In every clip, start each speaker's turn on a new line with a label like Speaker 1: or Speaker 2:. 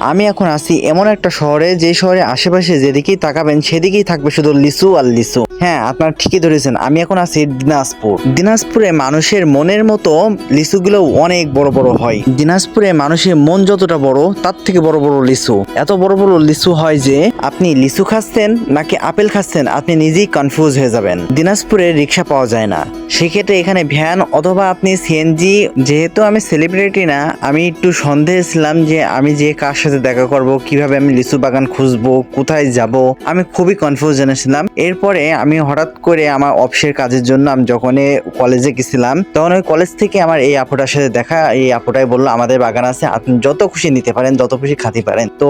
Speaker 1: আমি এখন আছি এমন একটা শহরে, যে শহরে আশেপাশে যেদিকেই তাকাবেন সেদিকেই থাকবে শুধু লিচু আর লিচু। হ্যাঁ, আপনারা ঠিকই ধরেছেন, আমি এখন আছি দিনাজপুর। দিনাজপুরে মানুষের মনের মতো লিচুগুলো অনেক বড় বড় হয়। দিনাজপুরে মানুষের মন যতটা বড়, তার থেকে বড় বড় লিচু। এত বড় বড় লিচু হয় যে আপনি লিচু খাচ্ছেন নাকি আপেল খাচ্ছেন আপনি নিজেই কনফিউজ হয়ে যাবেন। দিনাজপুরে রিক্সা পাওয়া যায় না, সেক্ষেত্রে এখানে ভ্যান অথবা আপনি সিএনজি। যেহেতু আমি সেলিব্রিটি না, আমি একটু সন্দেহে ছিলাম যে আমি যে কার সাথে দেখা করব, কিভাবে আমি লিচু বাগান খুঁজবো, কোথায় যাব, আমি খুবই কনফিউশনে ছিলাম। এরপরে আমি হঠাৎ করে আমার অফিসের কাজের জন্য আমি যখন কলেজে গেছিলাম, তখন ওই কলেজ থেকে আমার এই আপুটার সাথে দেখা। এই আপুটাই বললো আমাদের বাগান আছে, আপনি যত খুশি নিতে পারেন, যত খুশি খাতে পারেন। তো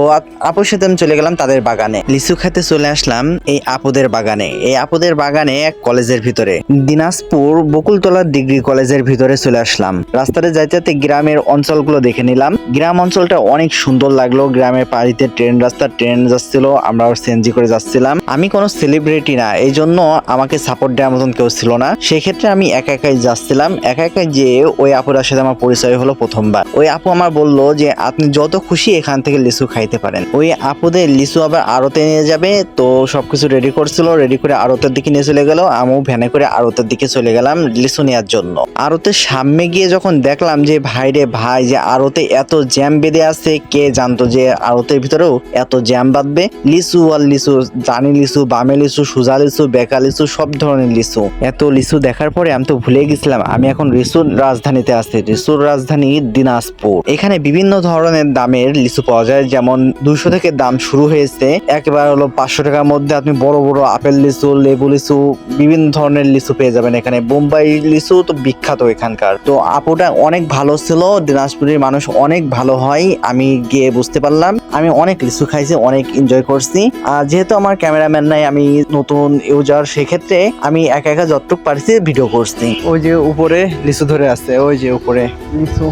Speaker 1: আপুর সাথে আমি চলে গেলাম তাদের বাগানে, লিচু খেতে চলে আসলাম এই আপুদের বাগানে। এই আপুদের বাগানে এক কলেজের ভিতরে, দিনাজপুর বকুলতলার ডিগ্রি কলেজের ভিতরে চলে আসলাম। রাস্তাতে যাইতে যাইতে গ্রামের অঞ্চলগুলো দেখে নিলাম। গ্রাম অঞ্চলটা অনেক সুন্দর লাগলো। গ্রামের পাড়িতে ট্রেন যাচ্ছিল, আমরা সিএনজি করে যাচ্ছিলাম। আমি কোনো সেলিব্রিটি না, এই জন্য আমাকে সাপোর্ট দেওয়ার মতন কেউ ছিল না। সেক্ষেত্রে আমি একা একাই যাচ্ছিলাম। একা একাই যে ওই আপুর সাথে আমার পরিচয় হলো প্রথমবার। ওই আপু আমার বললো যে আপনি যত খুশি এখান থেকে লিচু খাইতে পারেন। ওই আপুদের লিচু আবার আড়তে নিয়ে যাবে, তো সবকিছু রেডি করছিল। রেডি করে আড়তের দিকে নিয়ে চলে গেল। আমি ভ্যানে করে আড়তের দিকে চলে গেলাম লিচু নেওয়ার জন্য। আড়তের সামনে গিয়ে যখন দেখলাম যে ভাই রে ভাই, যে আড়তে এত জ্যাম বেঁধে আছে, কে জানতো যে আড়তের ভিতরেও এত জ্যাম বাঁধবে। লিচু আর লিচু, জানি লিচু, বামে লিচু, সুজা লিচু, বেকা লিচু, সব ধরনের লিচু। এত লিচু দেখার পরে আমি তো ভুলে গেছিলাম আমি এখন লিচুর রাজধানীতে আছি। লিচুর রাজধানী দিনাজপুর। এখানে বিভিন্ন ধরনের দামের লিচু পাওয়া যায়, যেমন 200 থেকে দাম শুরু হয়েছে, একেবারে হলো 500 টাকার মধ্যে আপনি বড় বড় আপেল লিচু, লেবু লিচু, বিভিন্ন ধরনের লিচু পেয়ে যাবেন এখানে। বোম্বাই লিচু তো বিখ্যাত এখানকার। তো আপুটা অনেক ভালো ছিল, দিনাজপুরের মানুষ অনেক ভালো হয়, আমি গিয়ে বুঝতে পারলাম। আমি অনেক লিচু খাইছি, অনেক এনজয় করছি। আর যেহেতু আমার ক্যামেরাম্যান নাই, আমি নতুন ইউজার, সেক্ষেত্রে আমি একা একা যতটুকু পারছি ভিডিও করছি। ওই যে উপরে লিচু ধরে আছে, ওই যে উপরে লিচু।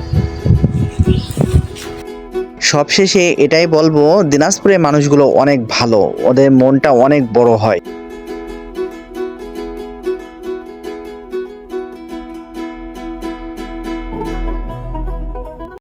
Speaker 1: সবশেষে এটাই বলবো, দিনাজপুরের মানুষগুলো অনেক ভালো, ওদের মনটা অনেক বড় হয়।